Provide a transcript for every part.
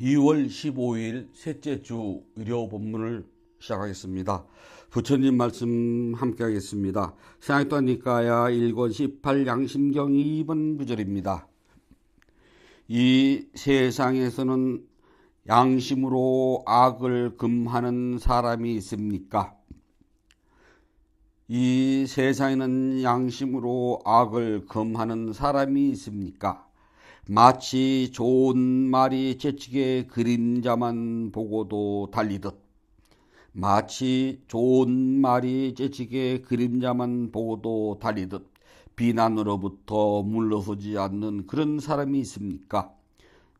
2월 15일 셋째 주 일요 본문을 시작하겠습니다. 부처님 말씀 함께 하겠습니다. 신약도안 니까야 1권 18 양심경 2번 구절입니다. 이 세상에서는 양심으로 악을 금하는 사람이 있습니까? 이 세상에는 양심으로 악을 금하는 사람이 있습니까? 마치 좋은 말이 재치게 그림자만 보고도 달리듯, 마치 좋은 말이 재치게 그림자만 보고도 달리듯 비난으로부터 물러서지 않는 그런 사람이 있습니까?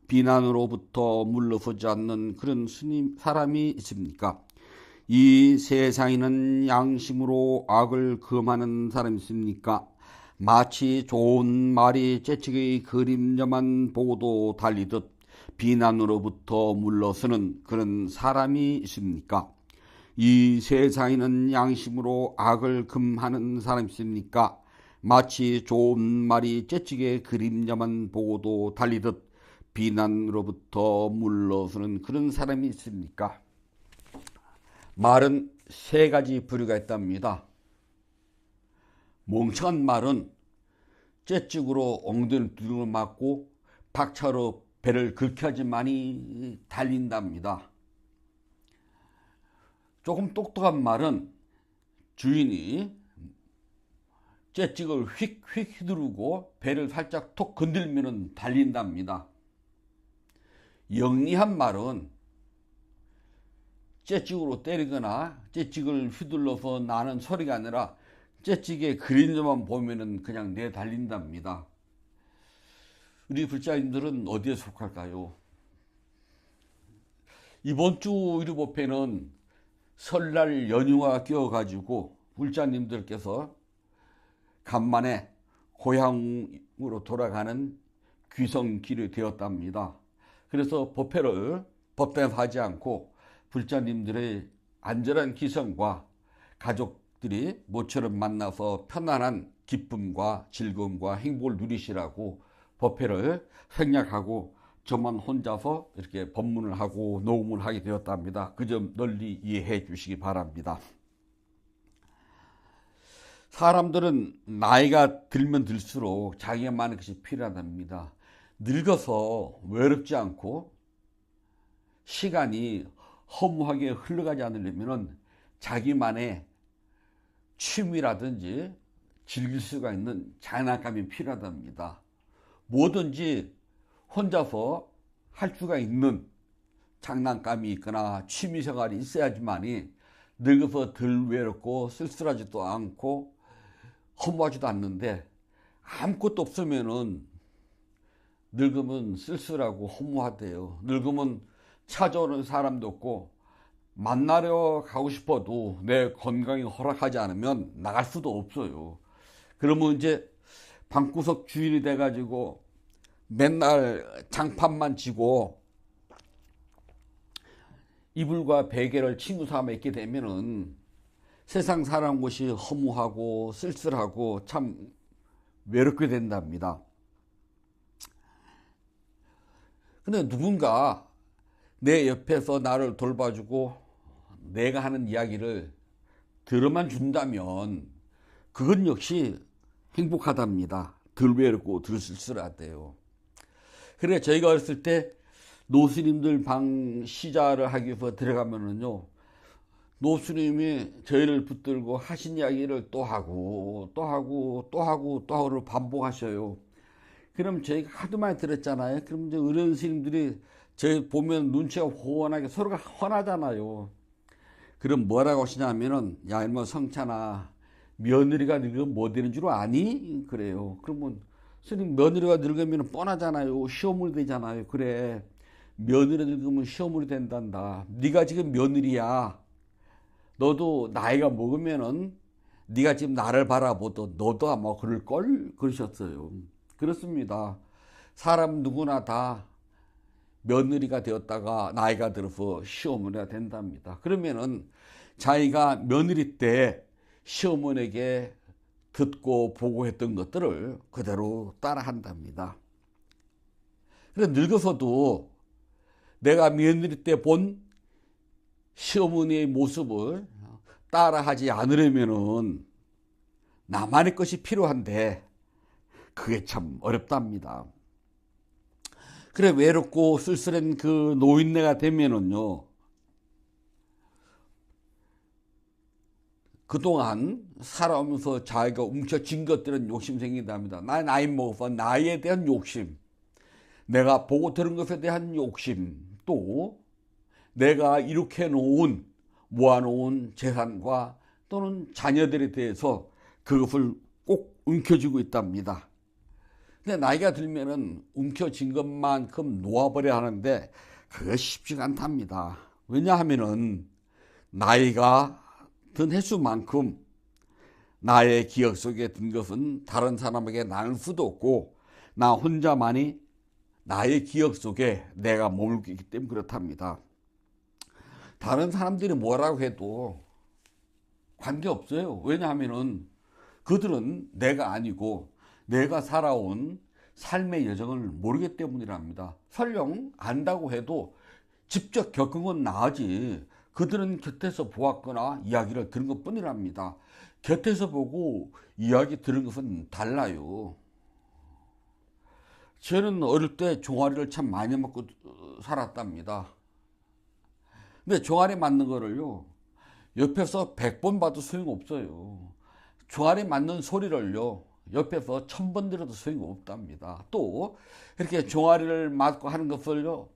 비난으로부터 물러서지 않는 그런 사람이 있습니까? 이 세상에는 양심으로 악을 금하는 사람이 있습니까? 마치 좋은 말이 재치게 그림자만 보고도 달리듯 비난으로부터 물러서는 그런 사람이 있습니까? 이 세상에는 양심으로 악을 금하는 사람이 있습니까? 마치 좋은 말이 재치게 그림자만 보고도 달리듯 비난으로부터 물러서는 그런 사람이 있습니까? 말은 세 가지 부류가 있답니다. 멍청한 말은 째찍으로 엉덩이를 두들겨 맞고 박차로 배를 긁혀야지만이 달린답니다. 조금 똑똑한 말은 주인이 째찍을 휙휙 휘두르고 배를 살짝 톡 건들면 달린답니다. 영리한 말은 째찍으로 때리거나 째찍을 휘둘러서 나는 소리가 아니라 째찍의 그림자만 보면은 그냥 내달린답니다. 우리 불자님들은 어디에 속할까요? 이번 주 의료법회는 설날 연휴와 끼어가지고 불자님들께서 간만에 고향으로 돌아가는 귀성길이 되었답니다. 그래서 법회를 법당에서 하지 않고 불자님들의 안전한 기성과 가족들이 모처럼 만나서 편안한 기쁨과 즐거움과 행복을 누리시라고 법회를 생략하고 저만 혼자서 이렇게 법문을 하고 녹음을 하게 되었답니다. 그 점 널리 이해해 주시기 바랍니다. 사람들은 나이가 들면 들수록 자기만의 것이 필요하답니다. 늙어서 외롭지 않고 시간이 허무하게 흘러가지 않으려면 자기만의 취미라든지 즐길 수가 있는 장난감이 필요하답니다. 뭐든지 혼자서 할 수가 있는 장난감이 있거나 취미생활이 있어야지만이 늙어서 덜 외롭고 쓸쓸하지도 않고 허무하지도 않는데, 아무것도 없으면은 늙으면 쓸쓸하고 허무하대요. 늙으면 찾아오는 사람도 없고 만나러 가고 싶어도 내 건강이 허락하지 않으면 나갈 수도 없어요. 그러면 이제 방구석 주인이 돼가지고 맨날 장판만 지고 이불과 베개를 친구 삼아 있게 되면은 세상 사는 곳이 허무하고 쓸쓸하고 참 외롭게 된답니다. 근데 누군가 내 옆에서 나를 돌봐주고 내가 하는 이야기를 들어만 준다면 그건 역시 행복하답니다. 덜 외롭고 덜 쓸쓸하대요. 그래, 저희가 어렸을 때 노스님들 방 시자를 하기 위해서 들어가면은요, 노스님이 저희를 붙들고 하신 이야기를 또 하고 또 하고 또 하고 또 하고를 반복하셔요. 그럼 저희가 하도 많이 들었잖아요. 그럼 이제 어른 스님들이 저희 보면 눈치가 훤하게 서로가 훤하잖아요. 그럼 뭐라고 하시냐면은, 야 이놈아 성찬아, 며느리가 늙으면 뭐 되는 줄 아니? 그래요. 그러면 스님, 며느리가 늙으면 뻔하잖아요. 시어머니 되잖아요. 그래, 며느리 늙으면 시어머니 된단다. 네가 지금 며느리야. 너도 나이가 먹으면은 네가 지금 나를 바라보도 너도 아마 그럴걸? 그러셨어요. 그렇습니다. 사람 누구나 다 며느리가 되었다가 나이가 들어서 시어머니가 된답니다. 그러면은 자기가 며느리 때 시어머니에게 듣고 보고 했던 것들을 그대로 따라 한답니다. 그래, 늙어서도 내가 며느리 때 본 시어머니의 모습을 따라하지 않으려면은 나만의 것이 필요한데 그게 참 어렵답니다. 그래 외롭고 쓸쓸한 그 노인네가 되면은요, 그동안 살아오면서 자기가 움켜쥔 것들은 욕심 생긴답니다. 나이 먹어서 나이에 대한 욕심, 내가 보고 들은 것에 대한 욕심, 또 내가 이렇게 놓은 모아놓은 재산과 또는 자녀들에 대해서 그것을 꼭 움켜쥐고 있답니다. 근데 나이가 들면은 움켜쥔 것만큼 놓아버려야 하는데 그게 쉽지가 않답니다. 왜냐하면은 나이가 든 횟수만큼 나의 기억 속에 든 것은 다른 사람에게 나눌 수도 없고 나 혼자만이 나의 기억 속에 내가 머물고 있기 때문에 그렇답니다. 다른 사람들이 뭐라고 해도 관계없어요. 왜냐하면은 그들은 내가 아니고 내가 살아온 삶의 여정을 모르기 때문이랍니다. 설령 안다고 해도 직접 겪은 건 나지 그들은 곁에서 보았거나 이야기를 들은 것 뿐이랍니다. 곁에서 보고 이야기 들은 것은 달라요. 저는 어릴 때 종아리를 참 많이 먹고 살았답니다. 근데 종아리 맞는 거를요, 옆에서 100번 봐도 소용없어요. 종아리 맞는 소리를요, 옆에서 1000번 들어도 소용없답니다. 또 이렇게 종아리를 맞고 하는 것을요,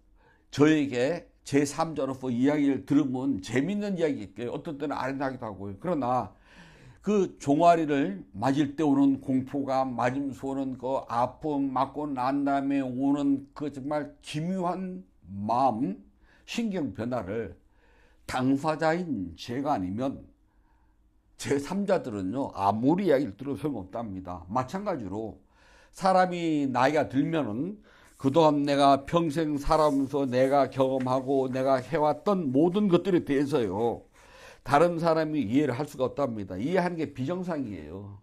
저에게 제3자로서 이야기를 들으면 재밌는 이야기일게요. 어떤 때는 아련하기도 하고요. 그러나 그 종아리를 맞을 때 오는 공포감, 맞으면서 오는 그 아픔, 맞고 난 다음에 오는 그 정말 기묘한 마음, 신경 변화를 당사자인 제가 아니면 제3자들은요 아무리 이야기를 들어도 소용없답니다. 마찬가지로 사람이 나이가 들면은 그동안 내가 평생 살아오면서 내가 경험하고 내가 해왔던 모든 것들에 대해서요 다른 사람이 이해를 할 수가 없답니다. 이해하는 게 비정상이에요.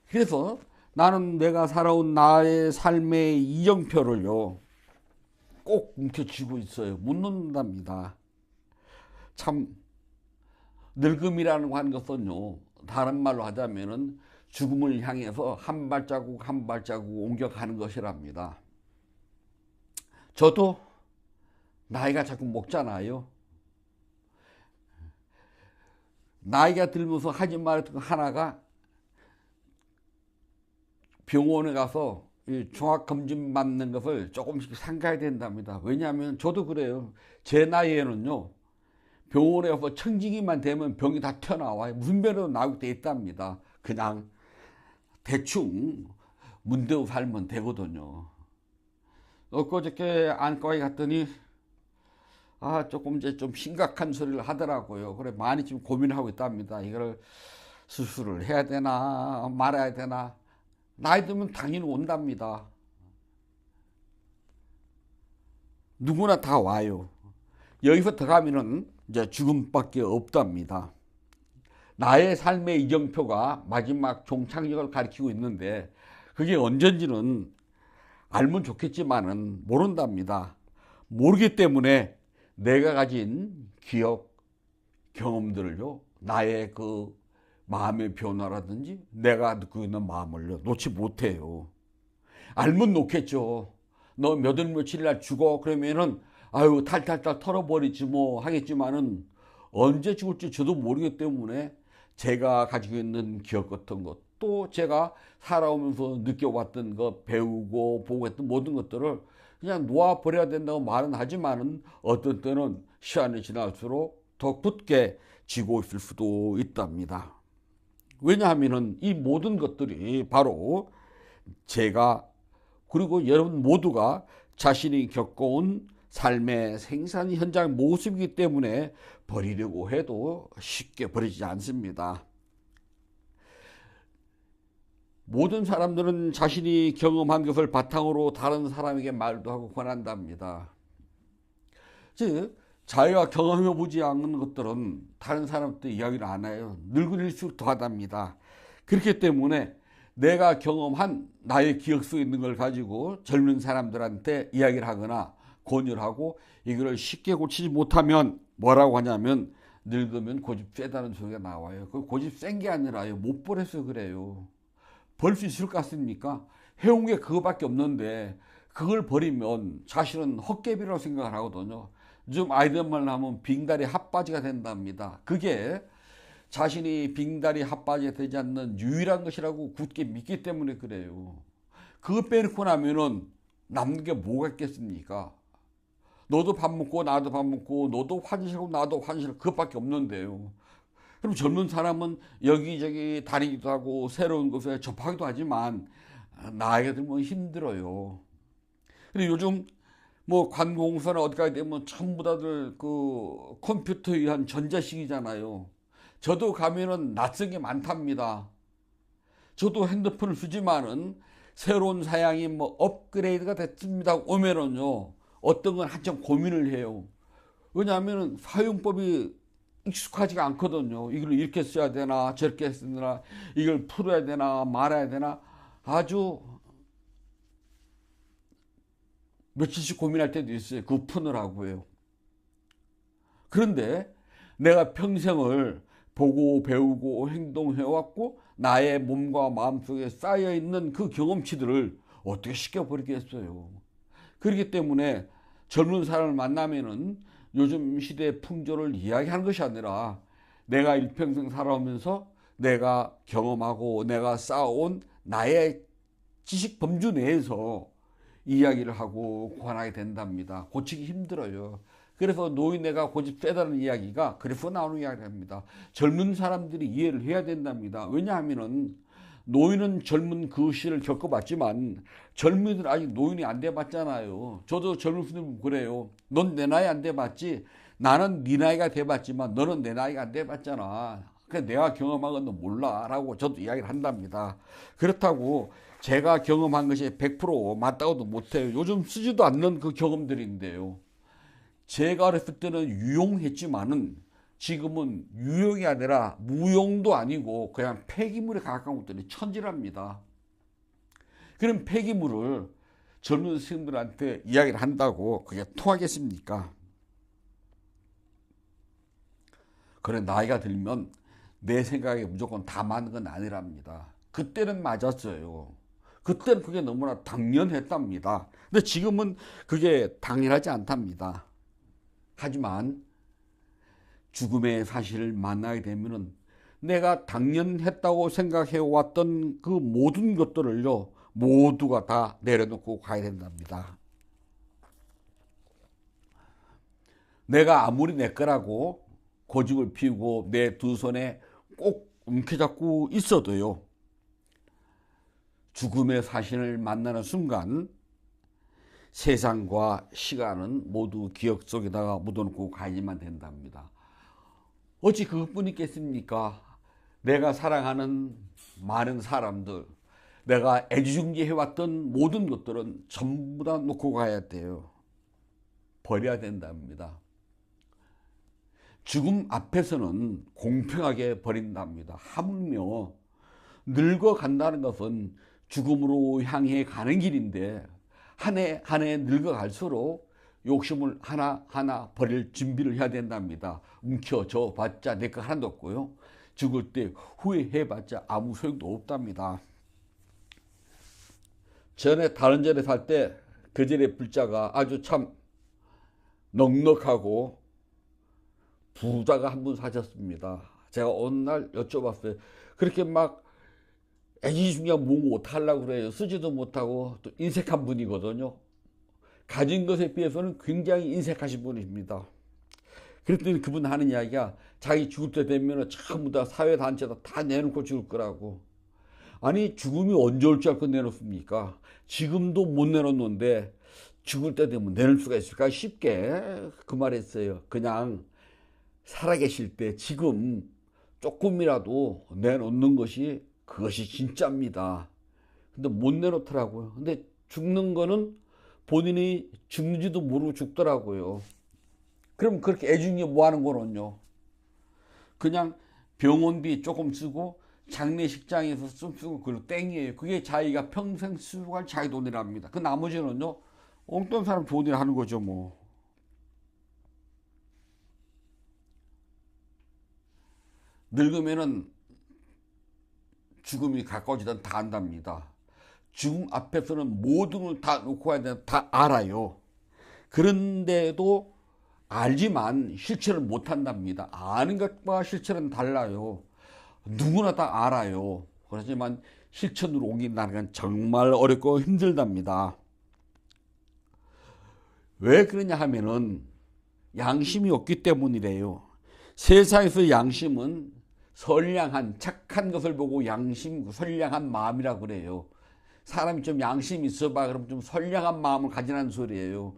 그래서 나는 내가 살아온 나의 삶의 이정표를요 꼭 움켜쥐고 있어요. 못 놓는답니다. 참 늙음이라는 거 하는 것은요, 다른 말로 하자면은 죽음을 향해서 한 발자국 한 발자국 옮겨가는 것이랍니다. 저도 나이가 자꾸 먹잖아요. 나이가 들면서 하지 말았던 거 하나가 병원에 가서 종합검진 받는 것을 조금씩 삼가야 된답니다. 왜냐하면 저도 그래요. 제 나이에는요, 병원에 가서 청진기만 되면 병이 다 튀어나와요. 무슨 병이라도 나오게 돼 있답니다. 그냥 대충 문대고 살면 되거든요. 엊그저께 안과에 갔더니 조금 이제 좀 심각한 소리를 하더라고요. 그래 많이 지금 고민하고 있답니다. 이걸 수술을 해야 되나 말아야 되나. 나이 들면 당연히 온답니다. 누구나 다 와요. 여기서 더 가면은 이제 죽음밖에 없답니다. 나의 삶의 이정표가 마지막 종착역을 가리키고 있는데 그게 언젠지는 알면 좋겠지만은 모른답니다. 모르기 때문에 내가 가진 기억, 경험들을요, 나의 그 마음의 변화라든지 내가 느끼고 있는 마음을요, 놓지 못해요. 알면 놓겠죠. 너 몇 월 며칠 날 죽어 그러면은 아유 탈탈탈 털어버리지 뭐 하겠지만은 언제 죽을지 저도 모르기 때문에 제가 가지고 있는 기억 같은 것, 또 제가 살아오면서 느껴봤던 것, 배우고 보고 했던 모든 것들을 그냥 놓아버려야 된다고 말은 하지만은 어떤 때는 시간이 지날수록 더 굳게 쥐고 있을 수도 있답니다. 왜냐하면은 이 모든 것들이 바로 제가 그리고 여러분 모두가 자신이 겪어온 삶의 생산 현장 모습이기 때문에 버리려고 해도 쉽게 버리지 않습니다. 모든 사람들은 자신이 경험한 것을 바탕으로 다른 사람에게 말도 하고 권한답니다. 즉 자기가 경험해보지 않는 것들은 다른 사람한테 이야기를 안 해요. 늙은일수록 더하답니다. 그렇기 때문에 내가 경험한 나의 기억 속에 있는 걸 가지고 젊은 사람들한테 이야기를 하거나 권유를 하고 이걸 쉽게 고치지 못하면 뭐라고 하냐면 늙으면 고집 세다는 소리가 나와요. 그 고집 센 게 아니라요. 못 버려서 그래요. 벌 수 있을 것 같습니까? 해온 게 그거밖에 없는데 그걸 버리면 자신은 헛개비라고 생각을 하거든요. 좀 아이들 말하면 빙다리 핫바지가 된답니다. 그게 자신이 빙다리 핫바지가 되지 않는 유일한 것이라고 굳게 믿기 때문에 그래요. 그거 빼놓고 나면은 남는 게 뭐가 있겠습니까? 너도 밥 먹고 나도 밥 먹고 너도 화장실하고 나도 화장실 그것밖에 없는데요. 그럼 젊은 사람은 여기저기 다니기도 하고 새로운 곳에 접하기도 하지만 나이가 들면 힘들어요. 근데 요즘 뭐 관공서나 어디 가게 되면 전부 다들 그 컴퓨터에 의한 전자식이잖아요. 저도 가면은 낯선 게 많답니다. 저도 핸드폰을 쓰지만은 새로운 사양이 뭐 업그레이드가 됐습니다 오면은요 어떤 건 한참 고민을 해요. 왜냐하면 사용법이 익숙하지가 않거든요. 이걸 이렇게 써야 되나 저렇게 써야 되나 이걸 풀어야 되나 말아야 되나 아주 며칠씩 고민할 때도 있어요. 그거 푸느라고요. 그런데 내가 평생을 보고 배우고 행동해왔고 나의 몸과 마음속에 쌓여있는 그 경험치들을 어떻게 시켜버리겠어요. 그렇기 때문에 젊은 사람을 만나면은 요즘 시대의 풍조를 이야기하는 것이 아니라 내가 일평생 살아오면서 내가 경험하고 내가 쌓아온 나의 지식 범주 내에서 이야기를 하고 관하게 된답니다. 고치기 힘들어요. 그래서 노인네가 고집 세다는 이야기가 그래서 나오는 이야기입니다. 젊은 사람들이 이해를 해야 된답니다. 왜냐하면은 노인은 젊은 그 시를 겪어봤지만 젊은이들은 아직 노인이 안 돼봤잖아요. 저도 젊은 분들 그래요. 넌 내 나이 안 돼봤지? 나는 네 나이가 돼봤지만 너는 내 나이가 안 돼봤잖아. 그래서 내가 경험한 건 너 몰라 라고 저도 이야기를 한답니다. 그렇다고 제가 경험한 것이 100% 맞다고도 못해요. 요즘 쓰지도 않는 그 경험들인데요. 제가 어렸을 때는 유용했지만은 지금은 유용이 아니라 무용도 아니고 그냥 폐기물에 가까운 것들이 천지랍니다. 그럼 폐기물을 젊은 스님들한테 이야기를 한다고 그게 통하겠습니까? 그래 나이가 들면 내 생각에 무조건 다 맞는 건 아니랍니다. 그때는 맞았어요. 그때는 그게 너무나 당연했답니다. 근데 지금은 그게 당연하지 않답니다. 하지만 죽음의 사실을 만나게 되면은 내가 당연했다고 생각해 왔던 그 모든 것들을요 모두가 다 내려놓고 가야 된답니다. 내가 아무리 내 거라고 고집을 피우고 내 두 손에 꼭 움켜잡고 있어도요 죽음의 사실을 만나는 순간 세상과 시간은 모두 기억 속에다가 묻어놓고 가야만 된답니다. 어찌 그것뿐 있겠습니까? 내가 사랑하는 많은 사람들, 내가 애지중지해왔던 모든 것들은 전부 다 놓고 가야 돼요. 버려야 된답니다. 죽음 앞에서는 공평하게 버린답니다. 하물며 늙어간다는 것은 죽음으로 향해 가는 길인데 한 해 한 해 늙어갈수록 욕심을 하나하나 버릴 준비를 해야 된답니다. 움켜져 봤자 내 거 하나도 없고요. 죽을 때 후회해봤자 아무 소용도 없답니다. 전에 다른 절에 살 때 그 절의 불자가 아주 참 넉넉하고 부자가 한 분 사셨습니다. 제가 어느 날 여쭤봤어요. 그렇게 막 애지중지한 뭐 어떡하려고 그래요. 쓰지도 못하고 또 인색한 분이거든요. 가진 것에 비해서는 굉장히 인색하신 분입니다. 그랬더니 그분 하는 이야기가 자기 죽을 때 되면 전부 다 사회단체에다 다 내놓고 죽을 거라고. 아니 죽음이 언제 올 줄 알고 내놓습니까? 지금도 못 내놓는데 죽을 때 되면 내놓을 수가 있을까? 쉽게 그 말했어요. 그냥 살아계실 때 지금 조금이라도 내놓는 것이 그것이 진짜입니다. 근데 못 내놓더라고요. 근데 죽는 거는 본인이 죽는지도 모르고 죽더라고요. 그럼 그렇게 애중에 뭐 하는 거는요? 그냥 병원비 조금 쓰고 장례식장에서 좀 쓰고 그리고 땡이에요. 그게 자기가 평생 쓰고 갈 자기 돈이랍니다. 그 나머지는요 엉뚱한 사람 좋은 일 하는 거죠, 뭐. 늙으면은 죽음이 가까워지다 다 안답니다. 죽음 앞에서는 모든 걸 다 놓고 가야 되는 다 알아요. 그런데도 알지만 실천을 못 한답니다. 아는 것과 실천은 달라요. 누구나 다 알아요. 그렇지만 실천으로 옮긴다는 건 정말 어렵고 힘들답니다. 왜 그러냐 하면은 양심이 없기 때문이래요. 세상에서 양심은 선량한 착한 것을 보고 양심, 선량한 마음이라고 그래요. 사람이 좀 양심이 있어봐 그러면 좀 선량한 마음을 가지라는 소리예요.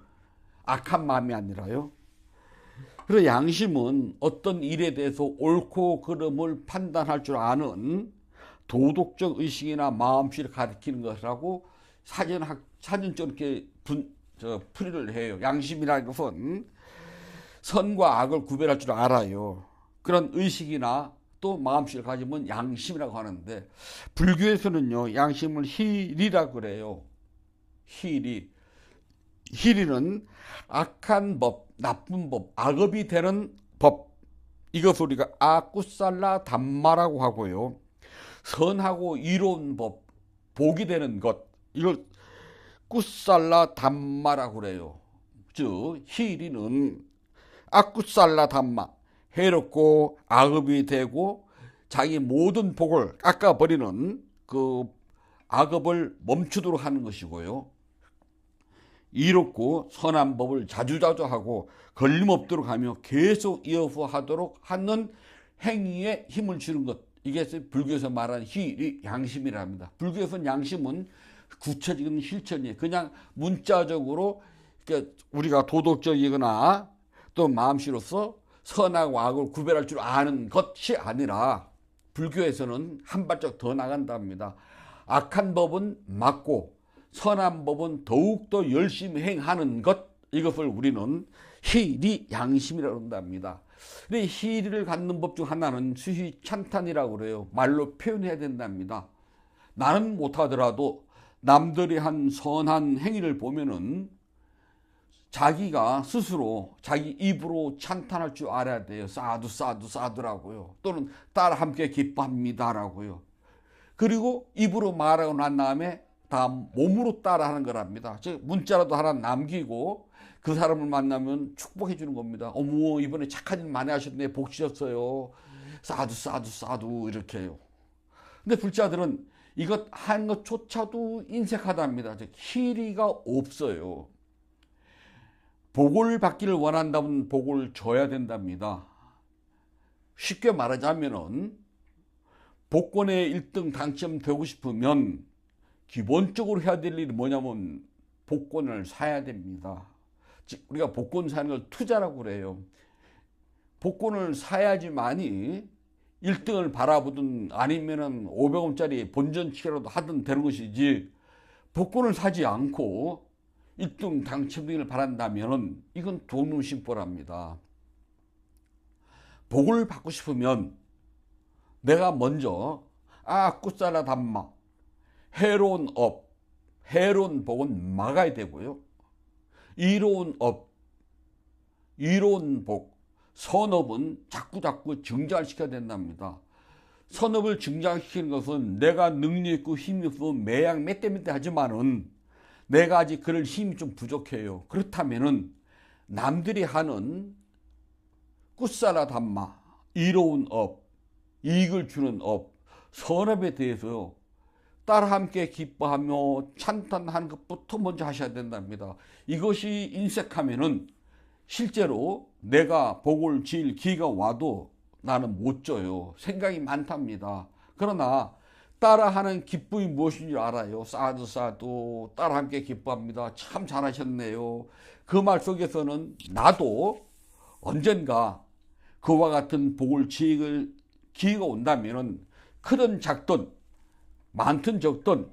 악한 마음이 아니라요. 그래서 양심은 어떤 일에 대해서 옳고 그름을 판단할 줄 아는 도덕적 의식이나 마음씨를 가리키는 것이라고 사전적으로 이렇게 풀이를 해요. 양심이라는 것은 선과 악을 구별할 줄 알아요. 그런 의식이나 또 마음씨를 가지면 양심이라고 하는데, 불교에서는요 양심을 희리라고 그래요. 희리는 악한 법, 나쁜 법, 악업이 되는 법, 이것을 우리가 아쿠살라 담마라고 하고요. 선하고 이로운 법, 복이 되는 것, 이걸 꾸살라 담마라고 그래요. 즉 희리는 아쿠살라 담마, 해롭고 악업이 되고 자기 모든 복을 깎아버리는 그 악업을 멈추도록 하는 것이고요. 이롭고 선한 법을 자주자주 하고 걸림없도록 하며 계속 이어서 하도록 하는 행위에 힘을 주는 것, 이게 불교에서 말하는 희리, 양심이라 합니다. 불교에서는 양심은 구체적인 실천이에요. 그냥 문자적으로 우리가 도덕적이거나 또 마음씨로서 선하고 악을 구별할 줄 아는 것이 아니라, 불교에서는 한 발짝 더 나간답니다. 악한 법은 막고 선한 법은 더욱더 열심히 행하는 것, 이것을 우리는 희리 양심이라고 한답니다. 근데 희리를 갖는 법 중 하나는 수희찬탄이라고 그래요. 말로 표현해야 된답니다. 나는 못하더라도 남들이 한 선한 행위를 보면은 자기가 스스로 자기 입으로 찬탄할 줄 알아야 돼요. 사두 사두 사두라고요. 또는 따라 함께 기뻐합니다라고요. 그리고 입으로 말하고 난 다음에 다 몸으로 따라하는 거랍니다. 즉 문자라도 하나 남기고 그 사람을 만나면 축복해 주는 겁니다. 어머 이번에 착한 일 많이 하셨네, 복 주셨어요. 사두 사두 사두 이렇게요. 근데 불자들은 이것 하는 것조차도 인색하답니다. 즉 희리가 없어요. 복을 받기를 원한다면 복을 줘야 된답니다. 쉽게 말하자면은 복권에 1등 당첨되고 싶으면 기본적으로 해야 될 일이 뭐냐면 복권을 사야 됩니다. 즉 우리가 복권 사는 걸 투자라고 그래요. 복권을 사야지만이 1등을 바라보든 아니면은 500원짜리 본전치기라도 하든 되는 것이지, 복권을 사지 않고 1등 당첨되기를 바란다면 이건 돈의심보랍니다. 복을 받고 싶으면 내가 먼저 꾸살라 담마, 해로운 업, 해로운 복은 막아야 되고요. 이로운 업, 이로운 복, 선업은 자꾸 증장시켜야 된답니다. 선업을 증장시키는 것은 내가 능력 있고 힘이 없어 매양 맷대몇대 하지만은 내가 아직 그럴 힘이 좀 부족해요. 그렇다면은 남들이 하는 꾸살라 담마, 이로운 업, 이익을 주는 업, 선업에 대해서 따라 함께 기뻐하며 찬탄하는 것부터 먼저 하셔야 된답니다. 이것이 인색하면은 실제로 내가 복을 지을 기회가 와도 나는 못 줘요. 생각이 많답니다. 그러나 따라하는 기쁨이 무엇인지 알아요. 사두 사두, 따라 함께 기뻐합니다. 참 잘하셨네요. 그 말 속에서는 나도 언젠가 그와 같은 복을 지을 기회가 온다면 크든 작든 많든 적든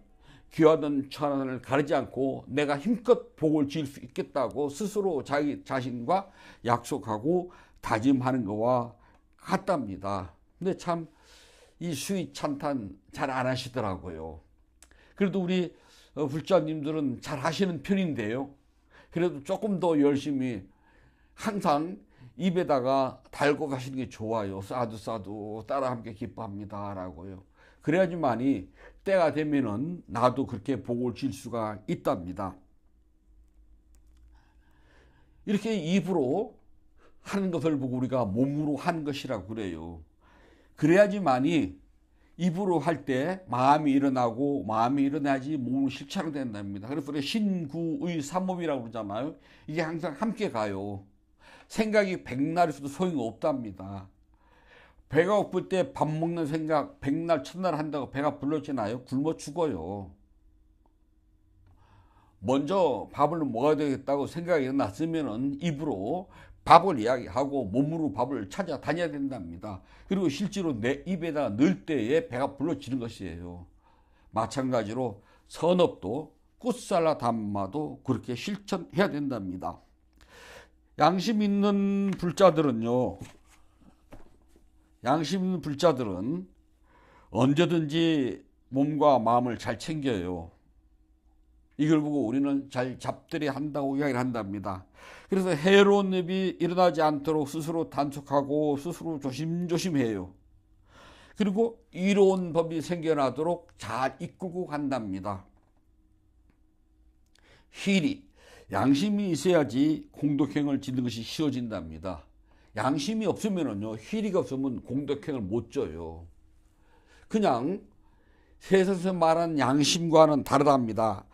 귀하든 천하를 가리지 않고 내가 힘껏 복을 지을 수 있겠다고 스스로 자기 자신과 약속하고 다짐하는 것과 같답니다. 근데 참 이 수위 찬탄 잘 안 하시더라고요. 그래도 우리 불자님들은 잘 하시는 편인데요. 그래도 조금 더 열심히 항상 입에다가 달고 가시는 게 좋아요. 사두 사두 따라 함께 기뻐합니다 라고요. 그래야지만이 때가 되면은 나도 그렇게 복을 질 수가 있답니다. 이렇게 입으로 하는 것을 보고 우리가 몸으로 하는 것이라고 그래요. 그래야지만이 입으로 할 때 마음이 일어나고, 마음이 일어나야지 몸으로 실천이 된답니다. 그래서 신구의 삼업이라고 그러잖아요. 이게 항상 함께 가요. 생각이 백날 있어도 소용이 없답니다. 배가 고플 때 밥 먹는 생각 백날 첫날 한다고 배가 불러지나요? 굶어 죽어요. 먼저 밥을 먹어야 되겠다고 생각이 났으면 입으로 밥을 이야기하고 몸으로 밥을 찾아다녀야 된답니다. 그리고 실제로 내 입에다 넣을 때에 배가 불러지는 것이에요. 마찬가지로 선업도 꽃살라 담마도 그렇게 실천해야 된답니다. 양심 있는 불자들은요, 양심 있는 불자들은 언제든지 몸과 마음을 잘 챙겨요. 이걸 보고 우리는 잘 잡들이 한다고 이야기를 한답니다. 그래서 해로운 일이 일어나지 않도록 스스로 단속하고 스스로 조심조심해요. 그리고 이로운 법이 생겨나도록 잘 이끌고 간답니다. 희리, 양심이 있어야지 공덕행을 짓는 것이 쉬워진답니다. 양심이 없으면요, 희리가 없으면 공덕행을 못 져요. 그냥 세상에서 말하는 양심과는 다르답니다.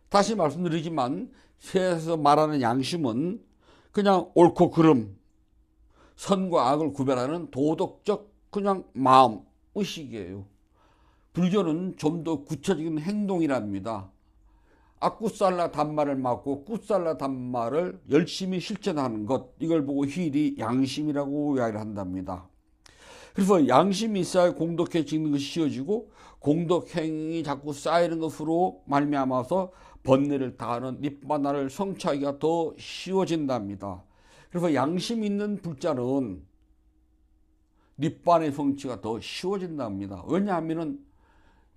다시 말씀드리지만 세상에서 말하는 양심은 그냥 옳고 그름, 선과 악을 구별하는 도덕적 그냥 마음, 의식이에요. 불교는 좀 더 구체적인 행동이랍니다. 악구살라 단말을 맞고 꾸살라 단말을 열심히 실천하는 것, 이걸 보고 힐이 양심이라고 이야기를 한답니다. 그래서 양심이 있어야 공덕해지는 것이 쉬워지고 공덕행이 자꾸 쌓이는 것으로 말미암아서 번뇌를 다하는 닛바나를 성취하기가 더 쉬워진답니다. 그래서 양심 있는 불자는 닛바나의 성취가 더 쉬워진답니다. 왜냐하면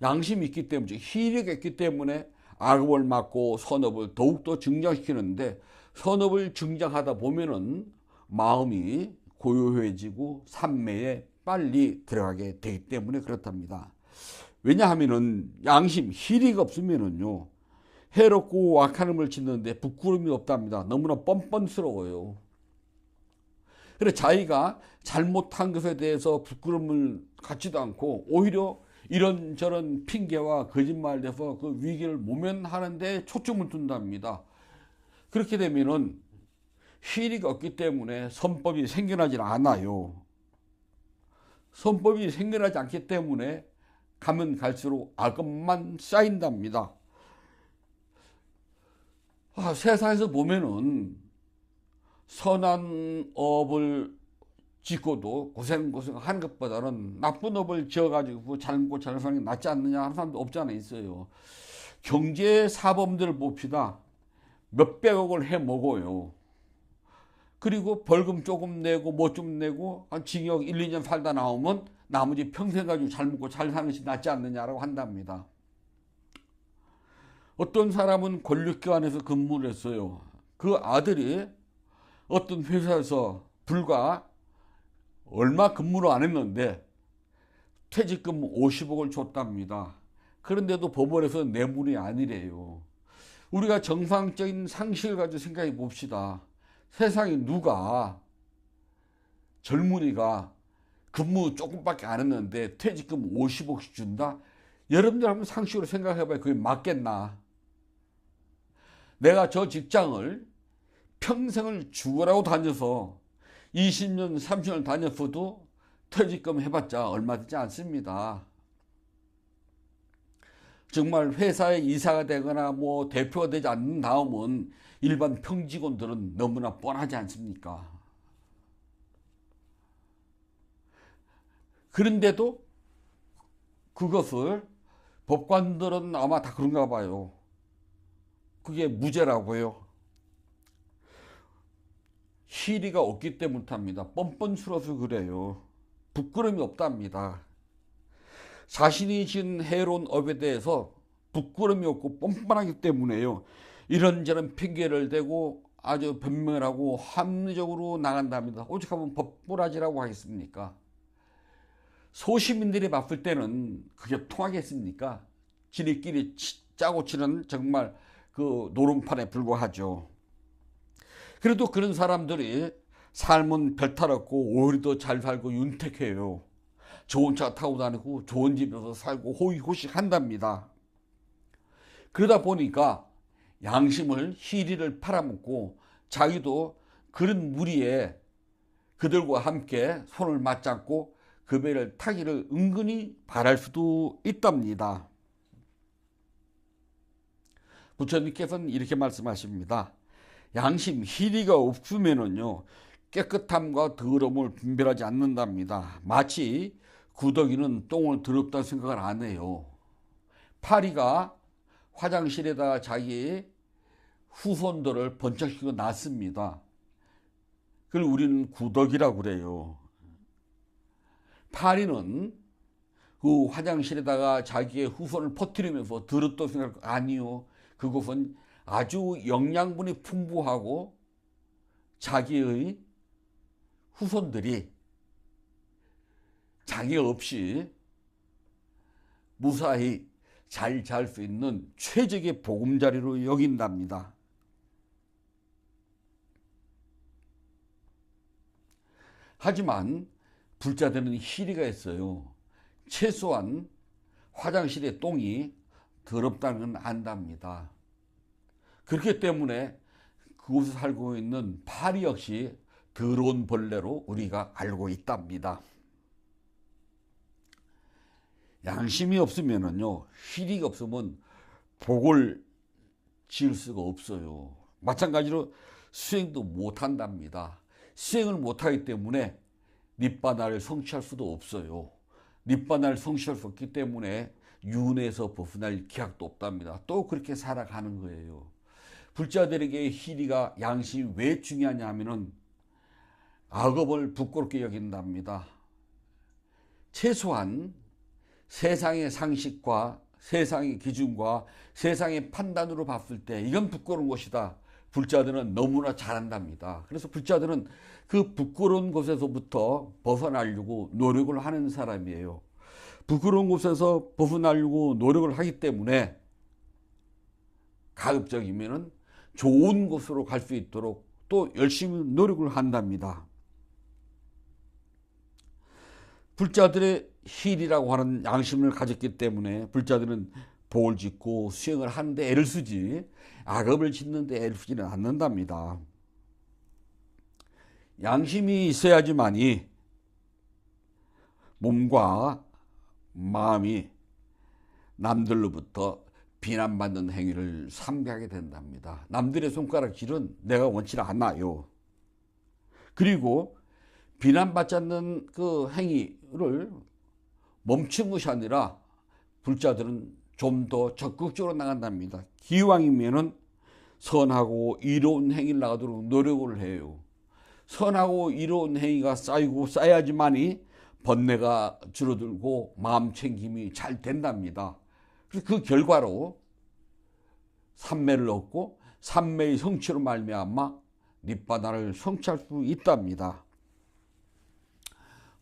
양심이 있기 때문에, 희력이 있기 때문에 악업을 막고 선업을 더욱더 증장시키는데, 선업을 증장하다 보면은 마음이 고요해지고 삼매에 빨리 들어가게 되기 때문에 그렇답니다. 왜냐하면은 양심, 희리가 없으면은요, 해롭고 악한 음을 짓는데 부끄러움이 없답니다. 너무나 뻔뻔스러워요. 그래서 자기가 잘못한 것에 대해서 부끄러움을 갖지도 않고 오히려 이런저런 핑계와 거짓말을 해서 그 위기를 모면하는 데 초점을 둔답니다. 그렇게 되면은 희리가 없기 때문에 선법이 생겨나질 않아요. 선법이 생겨나지 않기 때문에 가면 갈수록 악업만 쌓인답니다. 세상에서 보면은 선한 업을 짓고도 고생하는 것보다는 나쁜 업을 지어가지고 잘 먹고 잘 사는 게 낫지 않느냐 하는 사람도 없지 않아 있어요. 경제 사범들을 봅시다. 몇백억을 해 먹어요. 그리고 벌금 조금 내고 뭐 좀 내고 한 징역 1, 2년 살다 나오면 나머지 평생 가지고 잘 먹고 잘 사는 것이 낫지 않느냐라고 한답니다. 어떤 사람은 권력기관에서 근무를 했어요. 그 아들이 어떤 회사에서 불과 얼마 근무를 안 했는데 퇴직금 50억을 줬답니다. 그런데도 법원에서 뇌물이 아니래요. 우리가 정상적인 상식을 가지고 생각해 봅시다. 세상에 누가 젊은이가 근무 조금밖에 안 했는데 퇴직금 50억씩 준다? 여러분들 한번 상식으로 생각해봐요. 그게 맞겠나? 내가 저 직장을 평생을 죽으라고 다녀서 20년, 30년 다녔어도 퇴직금 해봤자 얼마 되지 않습니다. 정말 회사에 이사가 되거나 뭐 대표가 되지 않는 다음은 일반 평직원들은 너무나 뻔하지 않습니까? 그런데도 그것을 법관들은 아마 다 그런가 봐요. 그게 무죄라고요. 희리가 없기 때문입니다. 뻔뻔스러워서 그래요. 부끄러움이 없답니다. 자신이 지은 해로운 업에 대해서 부끄러움이 없고 뻔뻔하기 때문에요. 이런저런 핑계를 대고 아주 변명을 하고 합리적으로 나간답니다. 오죽하면 법부라지라고 하겠습니까? 소시민들이 바쁠 때는 그게 통하겠습니까? 지네끼리 짜고 치는 정말 그 노름판에 불과하죠. 그래도 그런 사람들이 삶은 별탈 없고 오히려 더 잘 살고 윤택해요. 좋은 차 타고 다니고 좋은 집에서 살고 호의호식 한답니다. 그러다 보니까 양심을 희리를 팔아먹고 자기도 그런 무리에 그들과 함께 손을 맞잡고 그 배를 타기를 은근히 바랄 수도 있답니다. 부처님께서는 이렇게 말씀하십니다. 양심 희리가 없으면은요 깨끗함과 더러움을 분별하지 않는답니다. 마치 구더기는 똥을 더럽다는 생각을 안 해요. 파리가 화장실에다가 자기 후손들을 번쩍시키고 놨습니다. 그걸 우리는 구더기라고 그래요. 파리는 그 화장실에다가 자기의 후손을 퍼뜨리면서 더럽다고 생각할 거 아니요. 그것은 아주 영양분이 풍부하고 자기의 후손들이 장애 없이 무사히 잘 잘 수 있는 최적의 보금자리로 여긴답니다. 하지만 불자들은 희리가 있어요. 최소한 화장실의 똥이 더럽다는 건 안답니다. 그렇기 때문에 그곳에 살고 있는 파리 역시 더러운 벌레로 우리가 알고 있답니다. 양심이 없으면은요, 희리가 없으면 복을 지을 수가 없어요. 마찬가지로 수행도 못한답니다. 수행을 못하기 때문에 닛바나를 성취할 수도 없어요. 닛바나를 성취할 수 없기 때문에 윤회에서 벗어날 기약도 없답니다. 또 그렇게 살아가는 거예요. 불자들에게 희리가 양심이 왜 중요하냐 하면은 악업을 부끄럽게 여긴답니다. 최소한 세상의 상식과 세상의 기준과 세상의 판단으로 봤을 때 이건 부끄러운 것이다. 불자들은 너무나 잘한답니다. 그래서 불자들은 그 부끄러운 곳에서부터 벗어나려고 노력을 하는 사람이에요. 부끄러운 곳에서 벗어나려고 노력을 하기 때문에 가급적이면 좋은 곳으로 갈 수 있도록 또 열심히 노력을 한답니다. 불자들의 희리라고 하는 양심을 가졌기 때문에 불자들은 복을 짓고 수행을 하는데 애를 쓰지 악업을 짓는데 애를 쓰지는 않는답니다. 양심이 있어야지만이 몸과 마음이 남들로부터 비난받는 행위를 삼가하게 된답니다. 남들의 손가락질은 내가 원치 않아요. 그리고 비난받지 않는 그 행위를 멈춘 것이 아니라 불자들은 좀 더 적극적으로 나간답니다. 기왕이면은 선하고 이로운 행위를 나가도록 노력을 해요. 선하고 이로운 행위가 쌓이고 쌓여야지만이 번뇌가 줄어들고 마음 챙김이 잘 된답니다. 그래서 그 결과로 삼매를 얻고 삼매의 성취로 말미암아 닛바나를 성취할 수 있답니다.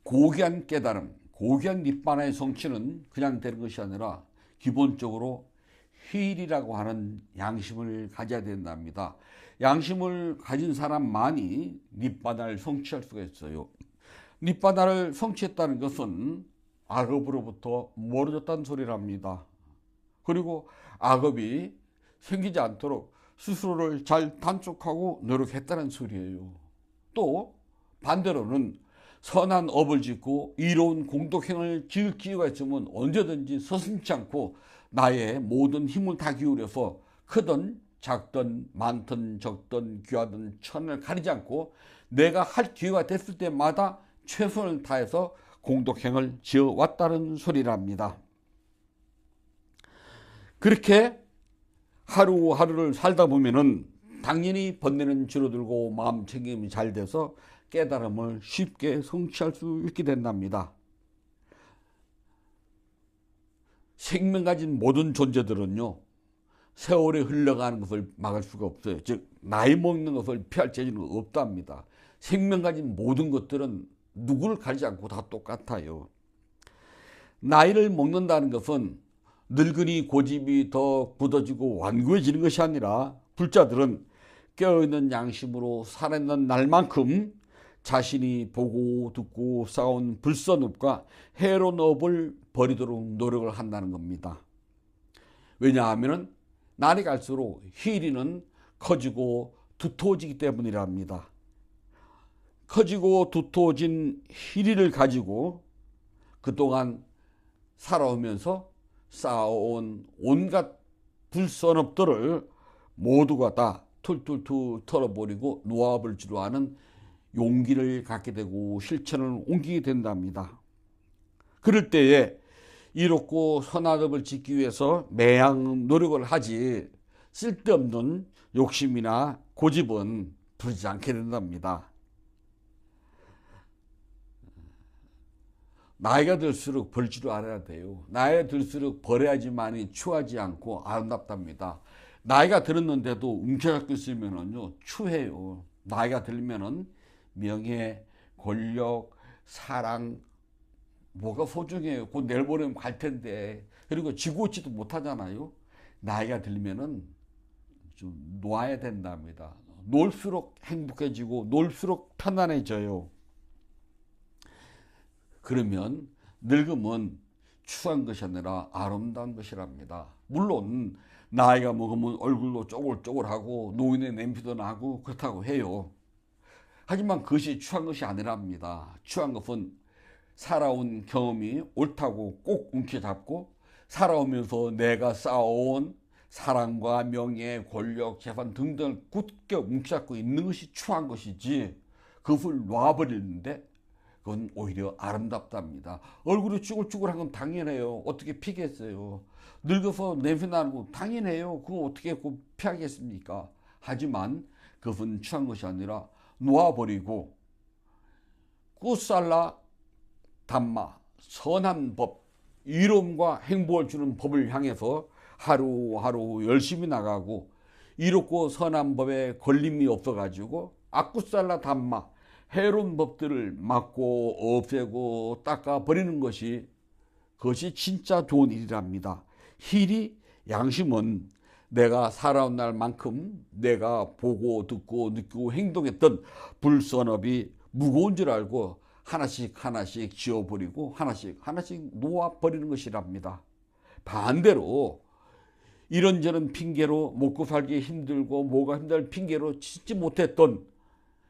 고귀한 깨달음, 고귀한 닛바나의 성취는 그냥 되는 것이 아니라 기본적으로 휴일이라고 하는 양심을 가져야 된답니다. 양심을 가진 사람만이 닛바나를 성취할 수가 있어요. 닛바나를 성취했다는 것은 악업으로부터 멀어졌다는 소리랍니다. 그리고 악업이 생기지 않도록 스스로를 잘 단속하고 노력했다는 소리예요. 또 반대로는 선한 업을 짓고 이로운 공덕행을 지을 기회가 있으면 언제든지 서슴지 않고 나의 모든 힘을 다 기울여서 크든 작든 많든 적든 귀하든 천을 가리지 않고 내가 할 기회가 됐을 때마다 최선을 다해서 공덕행을 지어왔다는 소리랍니다. 그렇게 하루하루를 살다 보면은 당연히 번뇌는 줄어들고 마음 챙김이 잘 돼서 깨달음을 쉽게 성취할 수 있게 된답니다. 생명 가진 모든 존재들은요, 세월이 흘러가는 것을 막을 수가 없어요. 즉 나이 먹는 것을 피할 재주는 없답니다. 생명 가진 모든 것들은 누구를 가리지 않고 다 똑같아요. 나이를 먹는다는 것은 늙은이 고집이 더 굳어지고 완고해지는 것이 아니라 불자들은 깨어있는 양심으로 살아있는 날만큼 자신이 보고 듣고 쌓아온 불선업과 해로운 업을 버리도록 노력을 한다는 겁니다. 왜냐하면 날이 갈수록 희리는 커지고 두터워지기 때문이랍니다. 커지고 두터워진 희리를 가지고 그동안 살아오면서 쌓아온 온갖 불선업들을 모두가 다 툴툴툴 털어버리고 놓아버릴 줄 아는 용기를 갖게 되고 실천을 옮기게 된답니다. 그럴 때에 이롭고 선한 업을 짓기 위해서 매양 노력을 하지 쓸데없는 욕심이나 고집은 부리지 않게 된답니다. 나이가 들수록 벌 줄 알아야 돼요. 나이가 들수록 버려야지만이 추하지 않고 아름답답니다. 나이가 들었는데도 움켜잡고 있으면은요 추해요. 나이가 들면은 명예, 권력, 사랑 뭐가 소중해요. 곧 내일 모레면 갈 텐데. 그리고 지고 있지도 못하잖아요. 나이가 들면은 좀 놓아야 된답니다. 놀수록 행복해지고 놀수록 편안해져요. 그러면 늙음은 추한 것이 아니라 아름다운 것이랍니다. 물론 나이가 먹으면 얼굴도 쪼글쪼글하고 노인의 냄새도 나고 그렇다고 해요. 하지만 그것이 추한 것이 아니랍니다. 추한 것은 살아온 경험이 옳다고 꼭 움켜잡고 살아오면서 내가 쌓아온 사랑과 명예, 권력, 재산 등등을 굳게 움켜잡고 있는 것이 추한 것이지 그것을 놔버리는데 그건 오히려 아름답답니다. 얼굴이 쭈글쭈글한 건 당연해요. 어떻게 피겠어요. 늙어서 냄새 나는 거 당연해요. 그건 어떻게 피하겠습니까? 하지만 그것은 추한 것이 아니라 놓아버리고 꾸살라 담마 선한 법, 이로움과 행복을 주는 법을 향해서 하루하루 열심히 나가고 이롭고 선한 법에 걸림이 없어가지고 아꾸살라 담마 해로운 법들을 막고 없애고 닦아버리는 것이 그것이 진짜 좋은 일이랍니다. 희리 양심은 내가 살아온 날만큼 내가 보고 듣고 느끼고 행동했던 불선업이 무거운 줄 알고 하나씩 하나씩 지워버리고 하나씩 하나씩 놓아버리는 것이랍니다. 반대로 이런저런 핑계로 먹고 살기 힘들고 뭐가 힘들 핑계로 짓지 못했던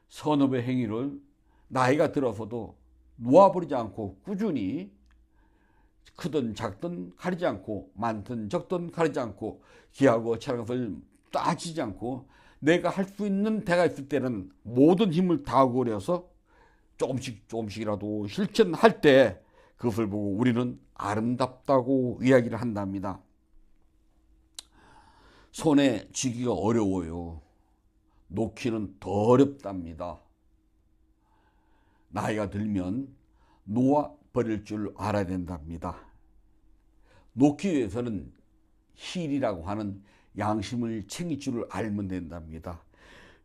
선업의 행위를 나이가 들어서도 놓아버리지 않고 꾸준히 크든 작든 가리지 않고 많든 적든 가리지 않고 기하고 차는 것을 따지지 않고 내가 할 수 있는 때가 있을 때는 모든 힘을 다 고려서 조금씩이라도 실천할 때 그것을 보고 우리는 아름답다고 이야기를 한답니다. 손에 쥐기가 어려워요. 놓기는 더 어렵답니다. 나이가 들면 놓아버릴 줄 알아야 된답니다. 놓기 위해서는 힐이라고 하는 양심을 챙길 줄을 알면 된답니다.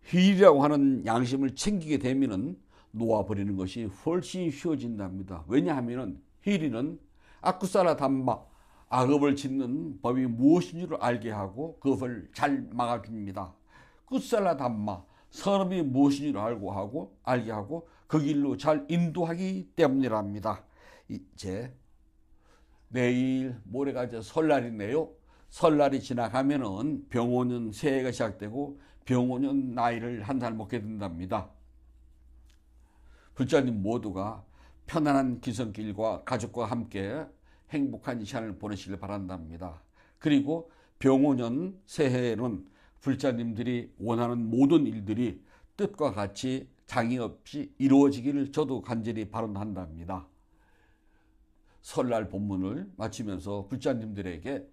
힐이라고 하는 양심을 챙기게 되면은 놓아버리는 것이 훨씬 쉬워진답니다. 왜냐하면 힐이는 아쿠사라 담마 악업을 짓는 법이 무엇인 줄 알게 하고 그것을 잘 막아줍니다. 꾸살라 담마 선업이 무엇인 줄 알게 하고 그 길로 잘 인도하기 때문이랍니다. 이제 내일 모레가 이제 설날이네요. 설날이 지나가면은 병오년 새해가 시작되고 병오년 나이를 한 살 먹게 된답니다. 불자님 모두가 편안한 기성길과 가족과 함께 행복한 시간을 보내시길 바란답니다. 그리고 병오년 새해에는 불자님들이 원하는 모든 일들이 뜻과 같이 장애 없이 이루어지기를 저도 간절히 바란답니다. 설날 본문을 마치면서 불자님들에게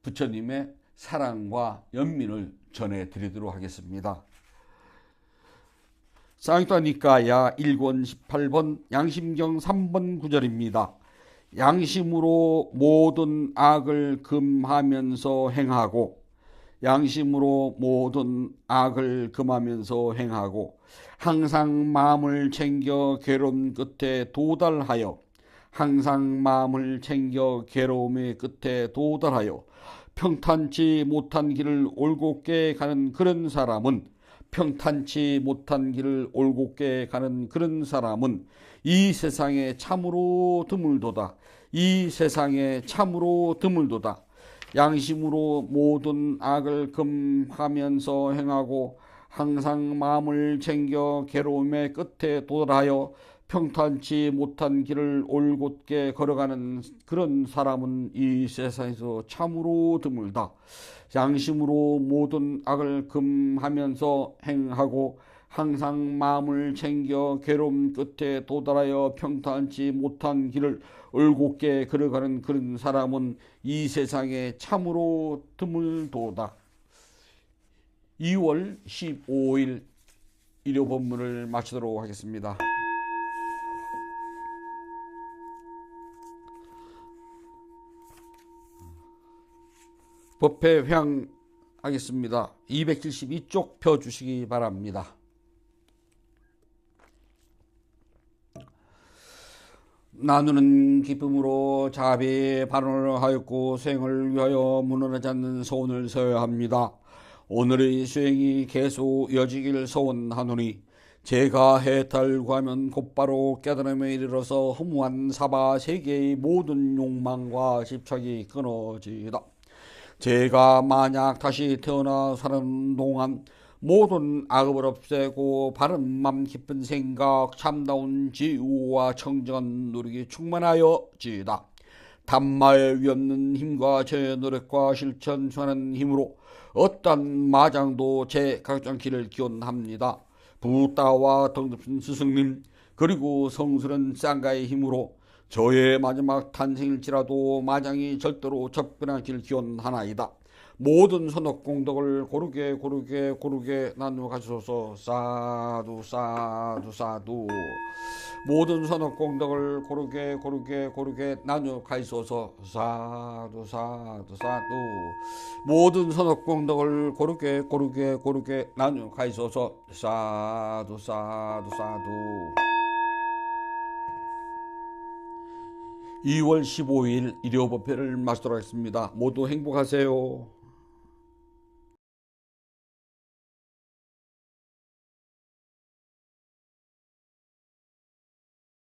부처님의 사랑과 연민을 전해드리도록 하겠습니다. 쌍따니까야 1권 18번 양심경 3번 9절입니다. 양심으로 모든 악을 금하면서 행하고 양심으로 모든 악을 금하면서 행하고 항상 마음을 챙겨 괴로움 끝에 도달하여 항상 마음을 챙겨 괴로움의 끝에 도달하여 평탄치 못한 길을 올곧게 가는 그런 사람은 평탄치 못한 길을 올곧게 가는 그런 사람은 이 세상에 참으로 드물도다. 이 세상에 참으로 드물도다. 양심으로 모든 악을 금하면서 행하고 항상 마음을 챙겨 괴로움의 끝에 도달하여 평탄치 못한 길을 올곧게 걸어가는 그런 사람은 이 세상에서 참으로 드물다. 양심으로 모든 악을 금하면서 행하고 항상 마음을 챙겨 괴로움 끝에 도달하여 평탄치 못한 길을 올곧게 걸어가는 그런 사람은 이 세상에 참으로 드물도다. 2월 15일 일요 본문을 마치도록 하겠습니다. 법회 회항하겠습니다. 272쪽 펴주시기 바랍니다. 나누는 기쁨으로 자비의 발언을 하였고 수행을 위하여 무너지지 않는 소원을 서야 합니다. 오늘의 수행이 계속 이어지길 소원하노니 제가 해탈 구하면 곧바로 깨달음에 이르러서 허무한 사바 세계의 모든 욕망과 집착이 끊어지다. 제가 만약 다시 태어나 사는 동안 모든 악업을 없애고 바른 맘 깊은 생각 참다운 지우와 청정한 노력이 충만하여지다. 단마의 위없는 힘과 제 노력과 실천 수하는 힘으로 어떤 마장도 제 각종 길을 기원합니다. 부따와 덩높은 스승님 그리고 성스런 쌍가의 힘으로 저의 마지막 탄생일지라도 마장이 절대로 접근한 길 기원하나이다. 모든 선업공덕을 고르게 나누어 가시소서. 사두 사두 사두. 모든 선업공덕을 고르게 나누어 가시소서. 사두 사두 사두. 모든 선업공덕을 고르게 나누어 가시소서. 사두 사두 사두. 2월 15일 일요 법회를 마치도록 하겠습니다. 모두 행복하세요.